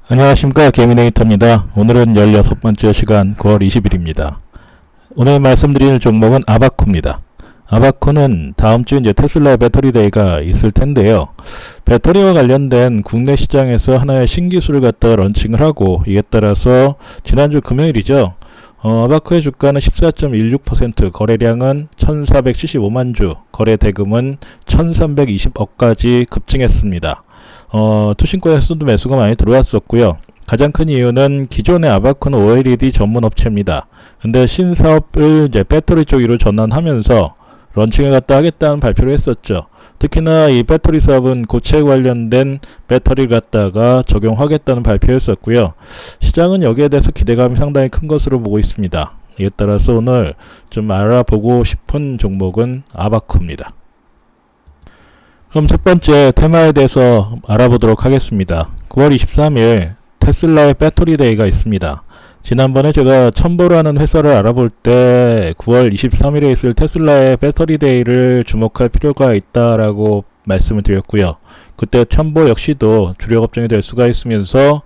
안녕하십니까, 개미네이터입니다. 오늘은 16번째 시간 9월 20일입니다. 오늘 말씀드리는 종목은 아바코입니다. 아바코는 다음주 이제 테슬라 배터리 데이가 있을 텐데요. 배터리와 관련된 국내 시장에서 하나의 신기술을 갖다가 런칭을 하고, 이에 따라서 지난주 금요일이죠. 아바코의 주가는 14.16%, 거래량은 1475만 주, 거래 대금은 1320억까지 급증했습니다. 투신권에서도 매수가 많이 들어왔었고요. 가장 큰 이유는 기존의 아바코는 OLED 전문 업체입니다. 근데 신사업을 이제 배터리 쪽으로 전환하면서 런칭을 갖다 하겠다는 발표를 했었죠. 특히나 이 배터리 사업은 고체 관련된 배터리를 갖다가 적용하겠다는 발표였었고요. 시장은 여기에 대해서 기대감이 상당히 큰 것으로 보고 있습니다. 이에 따라서 오늘 좀 알아보고 싶은 종목은 아바코입니다. 그럼 첫 번째 테마에 대해서 알아보도록 하겠습니다. 9월 23일 테슬라의 배터리 데이가 있습니다. 지난번에 제가 첨보라는 회사를 알아볼 때 9월 23일에 있을 테슬라의 배터리 데이를 주목할 필요가 있다라고 말씀을 드렸고요. 그때 첨보 역시도 주력 업종이 될 수가 있으면서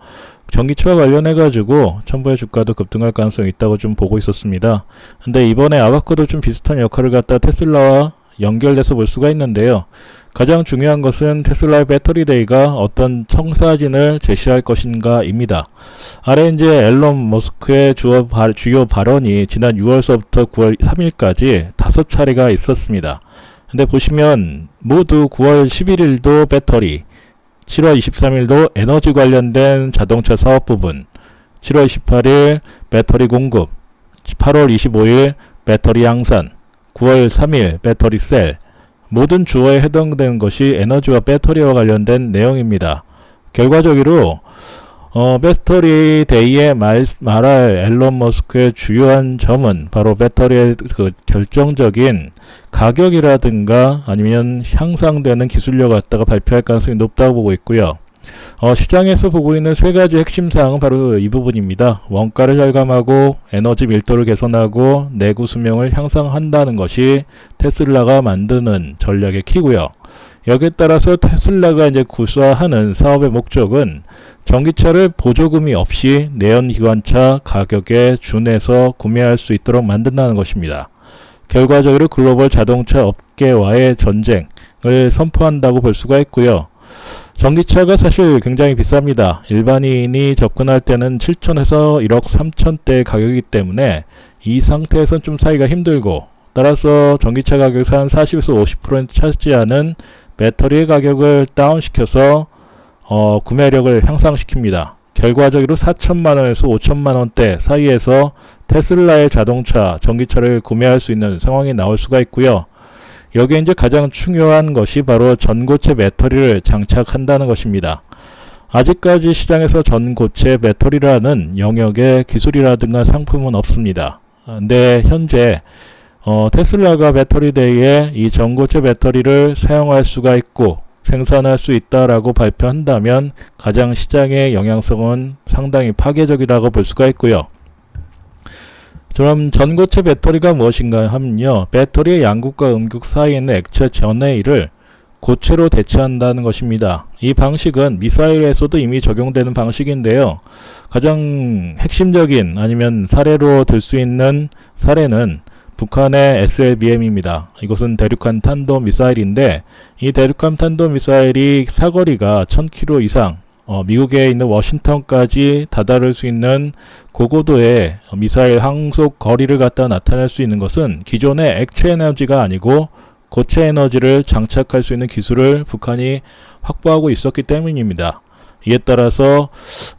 전기차와 관련해 가지고 첨보의 주가도 급등할 가능성이 있다고 좀 보고 있었습니다. 근데 이번에 아바코도 좀 비슷한 역할을 갖다 테슬라와 연결돼서 볼 수가 있는데요. 가장 중요한 것은 테슬라의 배터리 데이가 어떤 청사진을 제시할 것인가 입니다. 아래 이제 앨런 머스크의 주요 발언이 지난 6월서부터 9월 3일까지 5차례가 있었습니다. 근데 보시면 모두 9월 11일도 배터리, 7월 23일도 에너지 관련된 자동차 사업 부분, 7월 28일 배터리 공급, 8월 25일 배터리 양산, 9월 3일 배터리 셀, 모든 주어에 해당되는 것이 에너지와 배터리와 관련된 내용입니다. 결과적으로 배터리 데이에 말할 앨런 머스크의 주요한 점은 바로 배터리의 그 결정적인 가격이라든가 아니면 향상되는 기술력 갖다가 발표할 가능성이 높다고 보고 있고요. 시장에서 보고 있는 세 가지 핵심 사항은 바로 이 부분입니다. 원가를 절감하고 에너지 밀도를 개선하고 내구 수명을 향상한다는 것이 테슬라가 만드는 전략의 키고요. 여기에 따라서 테슬라가 이제 구사하는 사업의 목적은 전기차를 보조금이 없이 내연기관차 가격에 준해서 구매할 수 있도록 만든다는 것입니다. 결과적으로 글로벌 자동차 업계와의 전쟁을 선포한다고 볼 수가 있고요. 전기차가 사실 굉장히 비쌉니다. 일반인이 접근할 때는 7천에서 1억 3천대 가격이기 때문에 이 상태에선 좀 사기가 힘들고, 따라서 전기차 가격에서 한 40에서 50% 차지하는 배터리의 가격을 다운시켜서 구매력을 향상시킵니다. 결과적으로 4천만원에서 5천만원대 사이에서 테슬라의 자동차, 전기차를 구매할 수 있는 상황이 나올 수가 있고요. 여기에 이제 가장 중요한 것이 바로 전고체 배터리를 장착한다는 것입니다. 아직까지 시장에서 전고체 배터리라는 영역의 기술이라든가 상품은 없습니다. 근데 현재 테슬라가 배터리 데이에 이 전고체 배터리를 사용할 수가 있고 생산할 수 있다라고 발표한다면 가장 시장의 영향성은 상당히 파괴적이라고 볼 수가 있고요. 그럼 전고체 배터리가 무엇인가 하면요, 배터리의 양극과 음극 사이에 있는 액체 전해일을 고체로 대체한다는 것입니다. 이 방식은 미사일에서도 이미 적용되는 방식인데요. 가장 핵심적인 아니면 사례로 들 수 있는 사례는 북한의 SLBM입니다. 이것은 대륙간 탄도 미사일인데, 이 대륙간 탄도 미사일이 사거리가 1000km 이상, 미국에 있는 워싱턴까지 다다를 수 있는 고고도의 미사일 항속 거리를 갖다 나타낼 수 있는 것은 기존의 액체 에너지가 아니고 고체 에너지를 장착할 수 있는 기술을 북한이 확보하고 있었기 때문입니다. 이에 따라서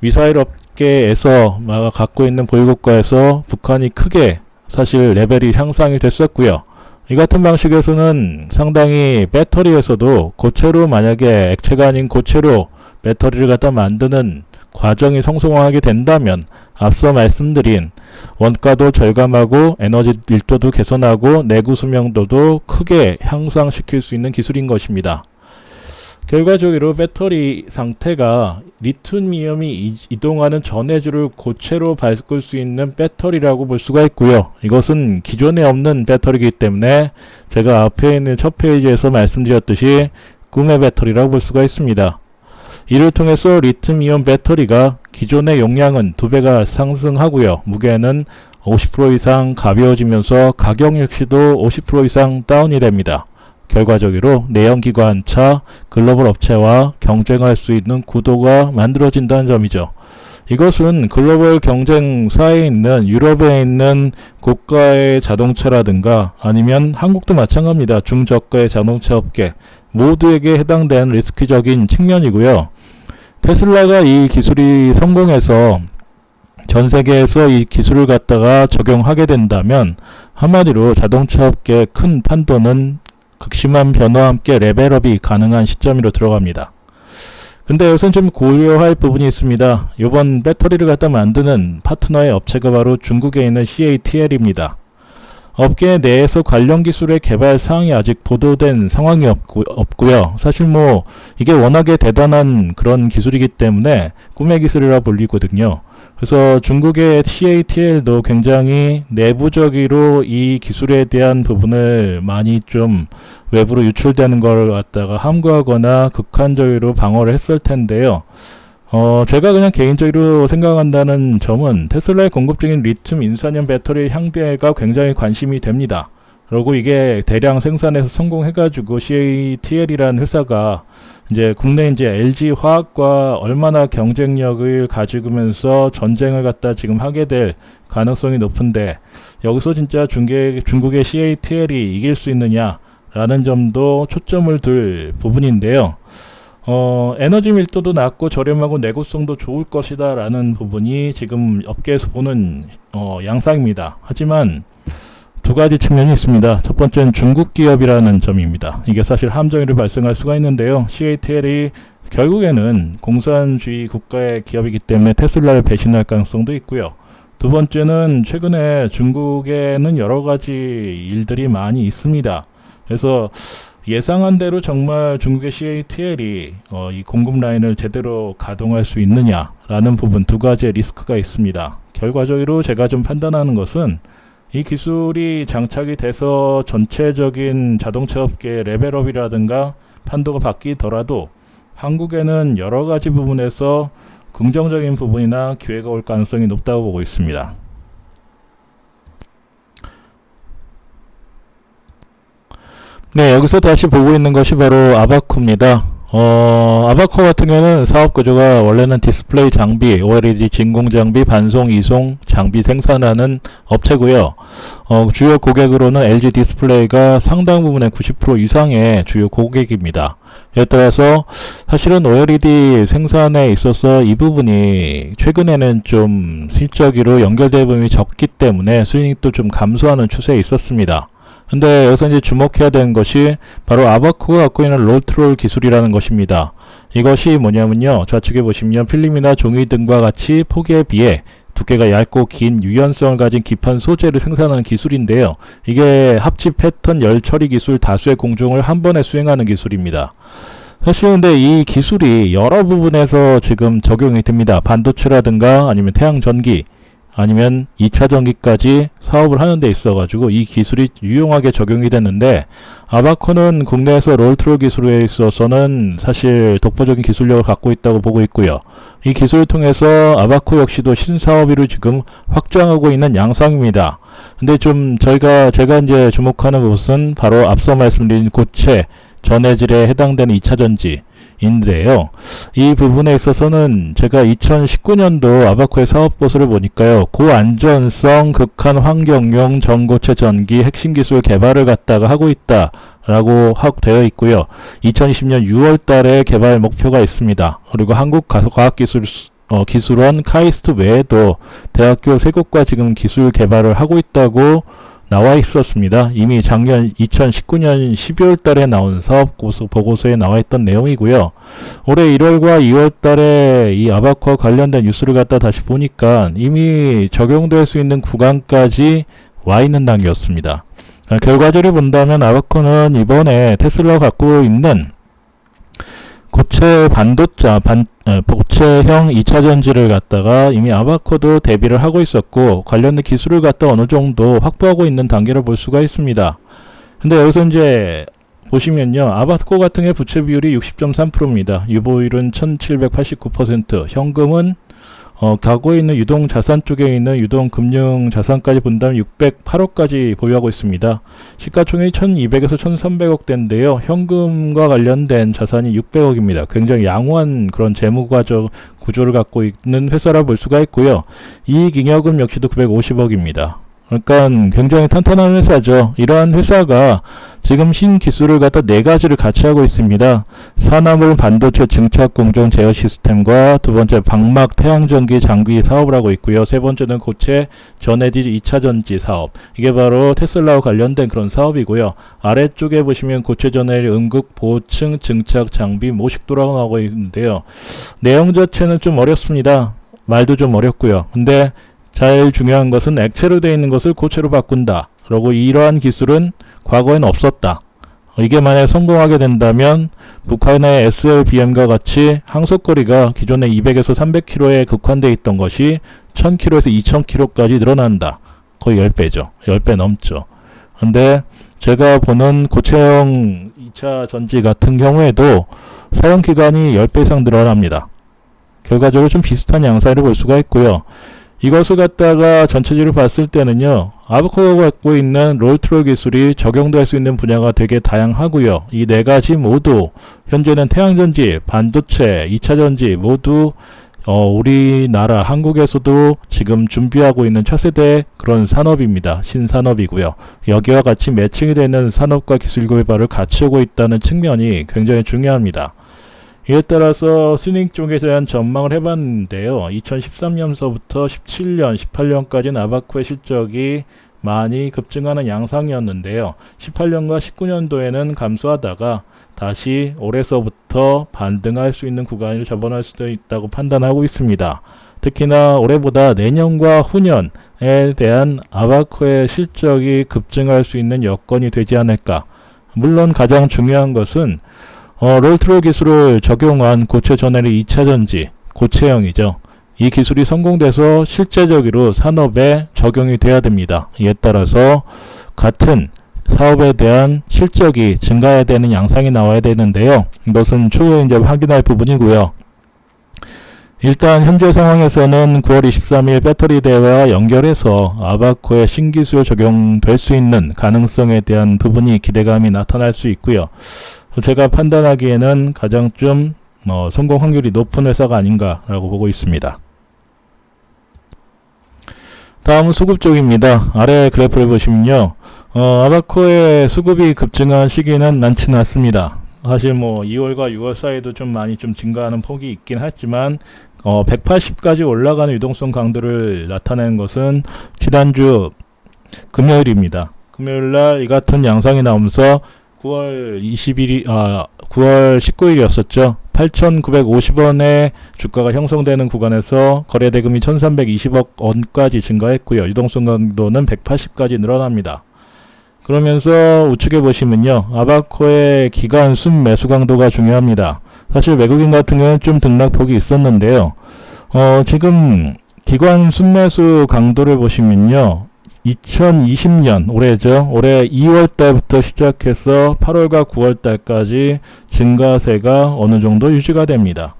미사일 업계에서 갖고 있는 보유국가에서 북한이 크게 사실 레벨이 향상이 됐었고요. 이 같은 방식에서는 상당히 배터리에서도 고체로, 만약에 액체가 아닌 고체로 배터리를 갖다 만드는 과정이 성공하게 된다면 앞서 말씀드린 원가도 절감하고 에너지 밀도도 개선하고 내구 수명도도 크게 향상시킬 수 있는 기술인 것입니다. 결과적으로 배터리 상태가 리튬이온이 이동하는 전해질을 고체로 바꿀 수 있는 배터리라고 볼 수가 있고요. 이것은 기존에 없는 배터리이기 때문에 제가 앞에 있는 첫 페이지에서 말씀드렸듯이 꿈의 배터리라고 볼 수가 있습니다. 이를 통해서 리튬이온 배터리가 기존의 용량은 2배가 상승하고요. 무게는 50% 이상 가벼워지면서 가격 역시도 50% 이상 다운이 됩니다. 결과적으로 내연기관차 글로벌 업체와 경쟁할 수 있는 구도가 만들어진다는 점이죠. 이것은 글로벌 경쟁사에 있는 유럽에 있는 고가의 자동차라든가 아니면 한국도 마찬가지입니다. 중저가의 자동차 업계 모두에게 해당되는 리스크적인 측면이고요. 테슬라가 이 기술이 성공해서 전 세계에서 이 기술을 갖다가 적용하게 된다면 한마디로 자동차 업계의 큰 판도는 극심한 변화와 함께 레벨업이 가능한 시점으로 들어갑니다. 근데 여기서 좀 고려할 부분이 있습니다. 이번 배터리를 갖다 만드는 파트너의 업체가 바로 중국에 있는 CATL입니다. 업계 내에서 관련 기술의 개발 사항이 아직 보도된 상황이 없고요. 사실 뭐 이게 워낙에 대단한 그런 기술이기 때문에 꿈의 기술이라 불리거든요. 그래서 중국의 CATL도 굉장히 내부적으로 이 기술에 대한 부분을 많이 좀 외부로 유출되는 걸 갖다가 함구하거나 극한적으로 방어를 했을 텐데요. 제가 그냥 개인적으로 생각한다는 점은 테슬라의 공급적인 리튬 인산염 배터리 향대가 굉장히 관심이 됩니다. 그리고 이게 대량 생산해서 성공해가지고 CATL이라는 회사가 이제 국내 이제 LG 화학과 얼마나 경쟁력을 가지면서 전쟁을 갖다 지금 하게 될 가능성이 높은데 여기서 진짜 중국의 CATL이 이길 수 있느냐라는 점도 초점을 둘 부분인데요. 에너지 밀도도 낮고 저렴하고 내구성도 좋을 것이다 라는 부분이 지금 업계에서 보는 양상입니다. 하지만 두 가지 측면이 있습니다. 첫 번째는 중국 기업이라는 점입니다. 이게 사실 함정이 발생할 수가 있는데요. CATL이 결국에는 공산주의 국가의 기업이기 때문에 테슬라를 배신할 가능성도 있고요. 두 번째는 최근에 중국에는 여러 가지 일들이 많이 있습니다. 그래서 예상한 대로 정말 중국의 CATL이 이 공급 라인을 제대로 가동할 수 있느냐라는 부분 두 가지의 리스크가 있습니다. 결과적으로 제가 좀 판단하는 것은 이 기술이 장착이 돼서 전체적인 자동차 업계의 레벨업이라든가 판도가 바뀌더라도 한국에는 여러 가지 부분에서 긍정적인 부분이나 기회가 올 가능성이 높다고 보고 있습니다. 네, 여기서 다시 보고 있는 것이 바로 아바코입니다. 아바코 같은 경우는 사업 구조가 원래는 디스플레이 장비, OLED 진공 장비, 반송, 이송 장비 생산하는 업체고요. 주요 고객으로는 LG 디스플레이가 상당 부분의 90% 이상의 주요 고객입니다. 에 따라서 사실은 OLED 생산에 있어서 이 부분이 최근에는 좀 실적으로 연결된 부분이 적기 때문에 수익도 좀 감소하는 추세에 있었습니다. 근데 여기서 이제 주목해야 되는 것이 바로 아바코가 갖고 있는 롤트롤 기술이라는 것입니다. 이것이 뭐냐면요. 좌측에 보시면 필름이나 종이 등과 같이 폭에 비해 두께가 얇고 긴 유연성을 가진 기판 소재를 생산하는 기술인데요. 이게 합집 패턴 열 처리 기술 다수의 공정을 한 번에 수행하는 기술입니다. 사실 근데 이 기술이 여러 부분에서 지금 적용이 됩니다. 반도체라든가 아니면 태양전기 아니면 2차 전기까지 사업을 하는 데 있어 가지고 이 기술이 유용하게 적용이 됐는데 아바코는 국내에서 롤트롤 기술에 있어서는 사실 독보적인 기술력을 갖고 있다고 보고 있고요. 이 기술을 통해서 아바코 역시도 신사업으로 지금 확장하고 있는 양상입니다. 근데 좀 제가 이제 주목하는 것은 바로 앞서 말씀드린 고체 전해질에 해당되는 2차 전지 인데요. 이 부분에 있어서는 제가 2019년도 아바코의 사업 보수를 보니까요. 고안전성 극한 환경용 전고체 전기 핵심 기술 개발을 갖다가 하고 있다 라고 되어 있고요. 2020년 6월 달에 개발 목표가 있습니다. 그리고 한국과학기술원 카이스트 외에도 대학교 3곳과 지금 기술 개발을 하고 있다고 나와 있었습니다. 이미 작년 2019년 12월 달에 나온 사업 보고서에 나와 있던 내용이고요. 올해 1월과 2월 달에 이 아바코와 관련된 뉴스를 갖다 다시 보니까 이미 적용될 수 있는 구간까지 와 있는 단계였습니다. 결과적으로 본다면 아바코는 이번에 테슬라가 갖고 있는 고체형 2차 전지를 갖다가 이미 아바코도 대비를 하고 있었고 관련된 기술을 갖다 어느 정도 확보하고 있는 단계를 볼 수가 있습니다. 근데 여기서 이제 보시면요, 아바코 같은 게 부채 비율이 60.3%입니다. 유보율은 1789%, 현금은 과거에 있는 유동 자산 쪽에 있는 유동 금융 자산까지 본다면 608억까지 보유하고 있습니다. 시가총액이 1200에서 1300억대인데요. 현금과 관련된 자산이 600억입니다. 굉장히 양호한 그런 재무과적 구조를 갖고 있는 회사라 볼 수가 있고요. 이익잉여금 역시도 950억입니다. 그러니까 굉장히 탄탄한 회사죠. 이러한 회사가 지금 신기술을 갖다 네 가지를 같이 하고 있습니다. 산화물 반도체 증착 공정 제어 시스템과 두 번째 방막 태양전기 장비 사업을 하고 있고요. 세 번째는 고체 전해질 2차전지 사업. 이게 바로 테슬라와 관련된 그런 사업이고요. 아래쪽에 보시면 고체 전해질 음극 보층 증착 장비 모식도라고 나오고 있는데요. 내용 자체는 좀 어렵습니다. 말도 좀 어렵고요. 근데 제일 중요한 것은 액체로 되어 있는 것을 고체로 바꾼다. 그리고 이러한 기술은 과거에는 없었다. 이게 만약에 성공하게 된다면 북한의 SLBM과 같이 항속거리가 기존에 200에서 300km에 국한되어 있던 것이 1000km에서 2000km까지 늘어난다. 거의 10배죠. 10배 넘죠. 근데 제가 보는 고체형 2차 전지 같은 경우에도 사용기간이 10배 이상 늘어납니다. 결과적으로 좀 비슷한 양상을 볼 수가 있고요. 이것을 갖다가 전체적으로 봤을 때는요, 아바코가 갖고 있는 롤트롤 기술이 적용될 수 있는 분야가 되게 다양하고요. 이 네 가지 모두 현재는 태양전지, 반도체, 2차전지 모두 우리나라 한국에서도 지금 준비하고 있는 차세대 그런 산업입니다. 신산업이고요. 여기와 같이 매칭이 되는 산업과 기술 개발을 같이 하고 있다는 측면이 굉장히 중요합니다. 이에 따라서 스닝 쪽에 대한 전망을 해봤는데요. 2013년서부터 17년, 18년까지는 아바코의 실적이 많이 급증하는 양상이었는데요. 18년과 19년도에는 감소하다가 다시 올해서부터 반등할 수 있는 구간을 접어날 수도 있다고 판단하고 있습니다. 특히나 올해보다 내년과 후년에 대한 아바코의 실적이 급증할 수 있는 여건이 되지 않을까. 물론 가장 중요한 것은 롤트롤 기술을 적용한 고체 전해의 2차전지, 고체형이죠. 이 기술이 성공돼서 실제적으로 산업에 적용이 돼야 됩니다. 이에 따라서 같은 사업에 대한 실적이 증가해야 되는 양상이 나와야 되는데요. 이것은 추후에 이제 확인할 부분이고요. 일단 현재 상황에서는 9월 23일 배터리 대회와 연결해서 아바코의 신기술 적용될 수 있는 가능성에 대한 부분이 기대감이 나타날 수 있고요. 제가 판단하기에는 가장 좀 성공 확률이 높은 회사가 아닌가라고 보고 있습니다. 다음은 수급 쪽입니다. 아래 그래프를 보시면요. 아바코의 수급이 급증한 시기는 많지는 않습니다. 사실 2월과 6월 사이도 좀 많이 좀 증가하는 폭이 있긴 했지만 180까지 올라가는 유동성 강도를 나타낸 것은 지난주 금요일입니다. 금요일날 이 같은 양상이 나오면서 9월 19일이었었죠. 8,950원의 주가가 형성되는 구간에서 거래대금이 1,320억 원까지 증가했고요. 유동성 강도는 180까지 늘어납니다. 그러면서 우측에 보시면요. 아바코의 기간 순 매수 강도가 중요합니다. 사실 외국인 같은 경우는 좀 등락폭이 있었는데요. 지금 기관 순매수 강도를 보시면요. 2020년 올해죠. 올해 2월 달부터 시작해서 8월과 9월 달까지 증가세가 어느 정도 유지가 됩니다.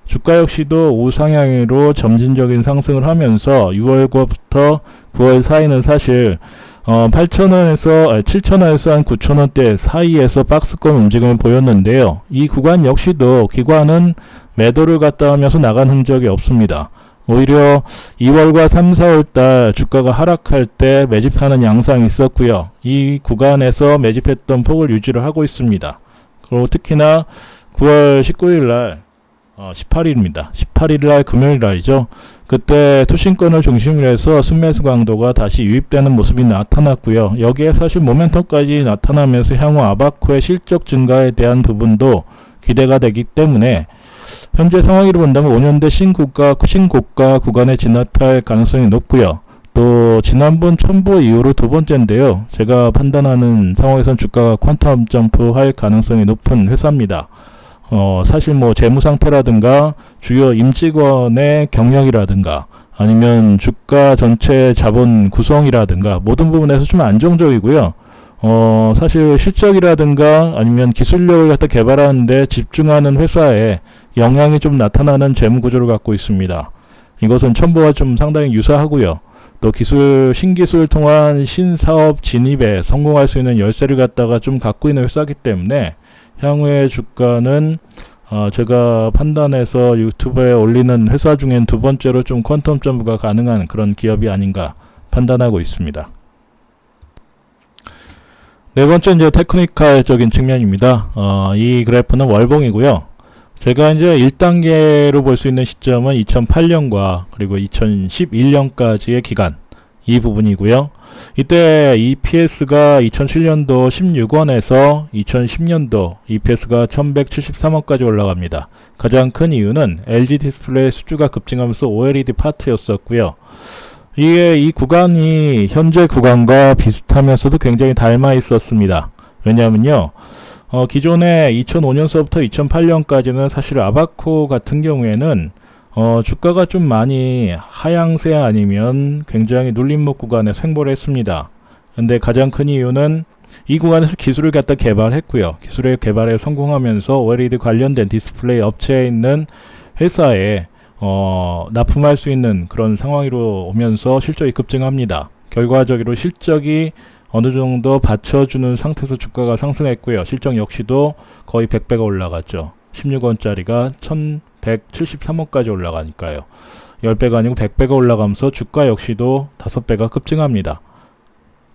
주가 역시도 우상향으로 점진적인 상승을 하면서 6월부터 9월 사이는 사실 7,000원에서 한 9,000원대 사이에서 박스권 움직임을 보였는데요. 이 구간 역시도 기관은 매도를 갔다 하면서 나간 흔적이 없습니다. 오히려 2월과 3, 4월달 주가가 하락할 때 매집하는 양상이 있었고요. 이 구간에서 매집했던 폭을 유지를 하고 있습니다. 그리고 특히나 9월 19일날 18일입니다. 18일날 금요일날이죠. 그때 투신권을 중심으로 해서 순매수 강도가 다시 유입되는 모습이 나타났고요. 여기에 사실 모멘텀까지 나타나면서 향후 아바코의 실적 증가에 대한 부분도 기대가 되기 때문에 현재 상황으로 본다면 5년대 신고가 구간에 진입할 가능성이 높고요. 또 지난번 첨부 이후로 두 번째인데요. 제가 판단하는 상황에선 주가가 퀀텀 점프할 가능성이 높은 회사입니다. 사실 재무 상태라든가 주요 임직원의 경력이라든가 아니면 주가 전체 자본 구성이라든가 모든 부분에서 좀 안정적이고요. 사실 실적이라든가 아니면 기술력을 갖다 개발하는데 집중하는 회사에 영향이 좀 나타나는 재무 구조를 갖고 있습니다. 이것은 첨보와 좀 상당히 유사하고요. 또 신기술을 통한 신사업 진입에 성공할 수 있는 열쇠를 갖다가 좀 갖고 있는 회사이기 때문에 향후의 주가는 제가 판단해서 유튜브에 올리는 회사 중엔 두 번째로 좀 퀀텀 점프가 가능한 그런 기업이 아닌가 판단하고 있습니다. 네 번째 이제 테크니컬적인 측면입니다. 이 그래프는 월봉이고요. 제가 이제 1단계로 볼 수 있는 시점은 2008년과 그리고 2011년까지의 기간, 이 부분이고요. 이때 EPS가 2007년도 16원에서 2010년도 EPS가 1173원까지 올라갑니다. 가장 큰 이유는 LG 디스플레이 수주가 급증하면서 OLED 파트였었고요. 이 구간이 현재 구간과 비슷하면서도 굉장히 닮아 있었습니다. 왜냐하면요, 기존에 2005년서부터 2008년까지는 사실 아바코 같은 경우에는 주가가 좀 많이 하향세 아니면 굉장히 눌림목 구간에 횡보를 했습니다. 근데 가장 큰 이유는 이 구간에서 기술을 갖다 개발했고요. 기술의 개발에 성공하면서 OLED 관련된 디스플레이 업체에 있는 회사에 납품할 수 있는 그런 상황으로 오면서 실적이 급증합니다. 결과적으로 실적이 어느 정도 받쳐주는 상태에서 주가가 상승했고요. 실적 역시도 거의 100배가 올라갔죠. 16원짜리가 1173원까지 올라가니까요. 10배가 아니고 100배가 올라가면서 주가 역시도 5배가 급증합니다.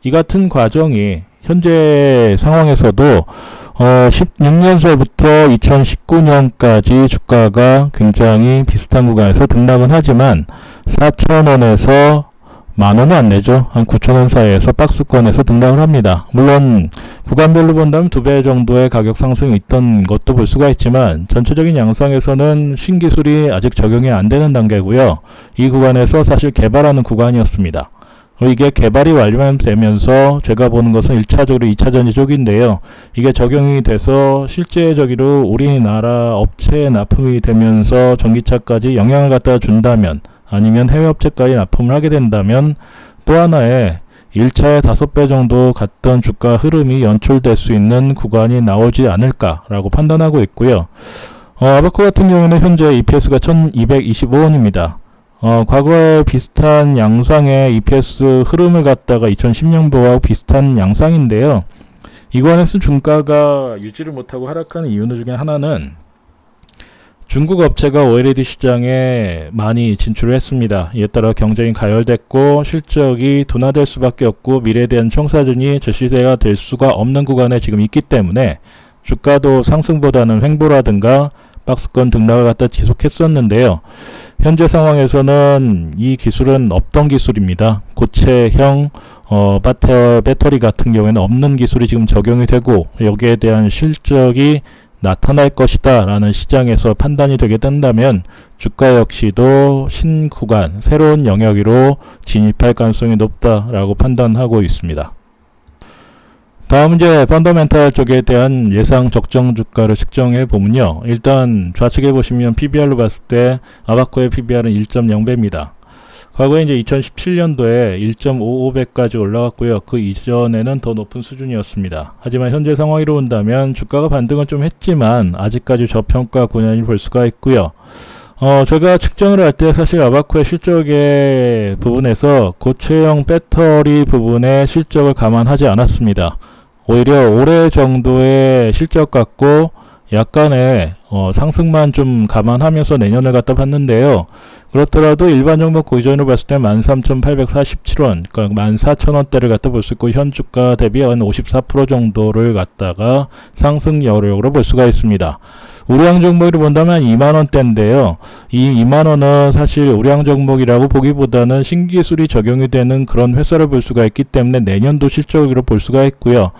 이 같은 과정이 현재 상황에서도 16년서부터 2019년까지 주가가 굉장히 비슷한 구간에서 등락은 하지만 4,000원에서 만원은 안 내죠. 한 9,000원 사이에서 박스권에서 등락을 합니다. 물론 구간별로 본다면 2배 정도의 가격 상승이 있던 것도 볼 수가 있지만 전체적인 양상에서는 신기술이 아직 적용이 안 되는 단계고요. 이 구간에서 사실 개발하는 구간이었습니다. 이게 개발이 완료되면서 제가 보는 것은 1차적으로 2차전지 쪽인데요. 이게 적용이 돼서 실제적으로 우리나라 업체에 납품이 되면서 전기차까지 영향을 갖다 준다면, 아니면 해외 업체까지 납품을 하게 된다면 또 하나의 1차에 5배 정도 갔던 주가 흐름이 연출될 수 있는 구간이 나오지 않을까라고 판단하고 있고요. 아바코 같은 경우는 현재 EPS가 1225원입니다. 과거에 비슷한 양상의 EPS 흐름을 갖다가 2010년도와 비슷한 양상인데요. 이 구간에서 중가가 유지를 못하고 하락하는 이유 중에 하나는 중국 업체가 OLED 시장에 많이 진출을 했습니다. 이에 따라 경쟁이 가열됐고 실적이 둔화될 수밖에 없고 미래에 대한 청사진이 절실시가 될 수가 없는 구간에 지금 있기 때문에 주가도 상승보다는 횡보라든가 박스권 등락을 갖다 지속했었는데요. 현재 상황에서는 이 기술은 없던 기술입니다. 고체형 배터리 같은 경우에는 없는 기술이 지금 적용이 되고 여기에 대한 실적이 나타날 것이다 라는 시장에서 판단이 되게 된다면 주가 역시도 신구간, 새로운 영역으로 진입할 가능성이 높다라고 판단하고 있습니다. 다음 이제 펀더멘탈 쪽에 대한 예상 적정 주가를 측정해 보면요. 일단 좌측에 보시면 PBR로 봤을 때 아바코의 PBR은 1.0배입니다. 과거에 이제 2017년도에 1.55배까지 올라갔고요. 그 이전에는 더 높은 수준이었습니다. 하지만 현재 상황으로 본다면 주가가 반등은 좀 했지만 아직까지 저평가 구간을 볼 수가 있고요. 제가 측정을 할 때 사실 아바코의 실적의 부분에서 고체형 배터리 부분의 실적을 감안하지 않았습니다. 오히려 올해 정도의 실적 갖고 약간의 상승만 좀 감안하면서 내년을 갖다 봤는데요. 그렇더라도 일반 종목 고기준으로 봤을 때 13,847원, 그러니까 14,000원대를 갖다 볼 수 있고 현 주가 대비 한 54% 정도를 갖다가 상승 여력으로 볼 수가 있습니다. 우량 종목으로 본다면 2만원대인데요. 이 2만원은 사실 우량 종목이라고 보기보다는 신기술이 적용이 되는 그런 회사를 볼 수가 있기 때문에 내년도 실적으로 볼 수가 있고요.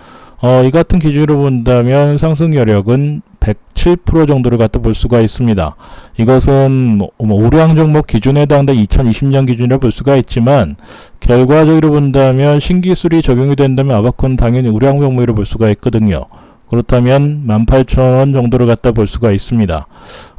이 같은 기준으로 본다면 상승 여력은 107% 정도를 갖다 볼 수가 있습니다. 이것은 우량 종목 기준에 해당된 2020년 기준이라 볼 수가 있지만 결과적으로 본다면 신기술이 적용이 된다면 아바코는 당연히 우량 종목으로 볼 수가 있거든요. 그렇다면 18,000원 정도를 갖다 볼 수가 있습니다.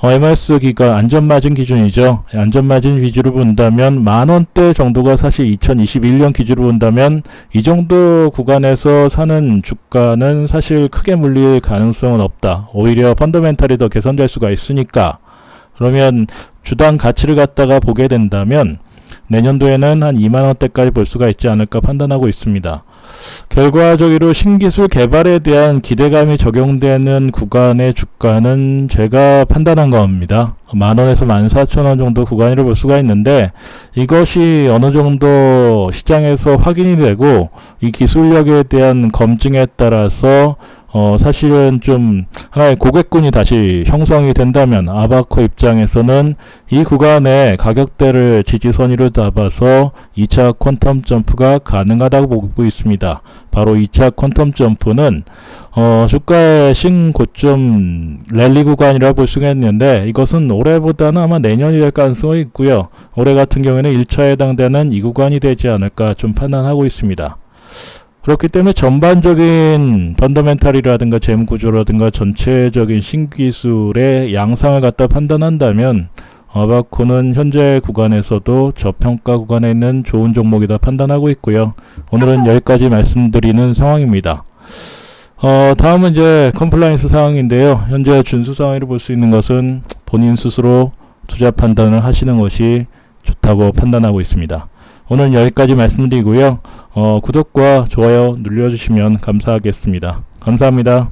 MRS 기간 안전마진 기준이죠. 안전마진 위주로 본다면 만원대 정도가 사실 2021년 기준으로 본다면 이 정도 구간에서 사는 주가는 사실 크게 물릴 가능성은 없다. 오히려 펀더멘탈이 더 개선될 수가 있으니까. 그러면 주당 가치를 갖다가 보게 된다면 내년도에는 한 2만원대까지 볼 수가 있지 않을까 판단하고 있습니다. 결과적으로 신기술 개발에 대한 기대감이 적용되는 구간의 주가는 제가 판단한 겁니다. 만원에서 14,000원 정도 구간이라고 볼 수가 있는데, 이것이 어느 정도 시장에서 확인이 되고 이 기술력에 대한 검증에 따라서 사실은 좀 하나의 고객군이 다시 형성이 된다면 아바코 입장에서는 이 구간의 가격대를 지지선으로 잡아서 2차 퀀텀 점프가 가능하다고 보고 있습니다. 바로 2차 퀀텀 점프는 주가의 신고점 랠리 구간이라고 볼 수가 있는데, 이것은 올해보다는 아마 내년이 될 가능성이 있고요. 올해 같은 경우에는 1차에 해당되는 이 구간이 되지 않을까 좀 판단하고 있습니다. 그렇기 때문에 전반적인 펀더멘탈이라든가 재무구조라든가 전체적인 신기술의 양상을 갖다 판단한다면 아바코는 현재 구간에서도 저평가 구간에 있는 좋은 종목이다 판단하고 있고요. 오늘은 여기까지 말씀드리는 상황입니다. 다음은 이제 컴플라이언스 상황인데요. 현재 준수 상황으로 볼 수 있는 것은 본인 스스로 투자 판단을 하시는 것이 좋다고 판단하고 있습니다. 오늘 여기까지 말씀드리고요. 구독과 좋아요 눌러주시면 감사하겠습니다. 감사합니다.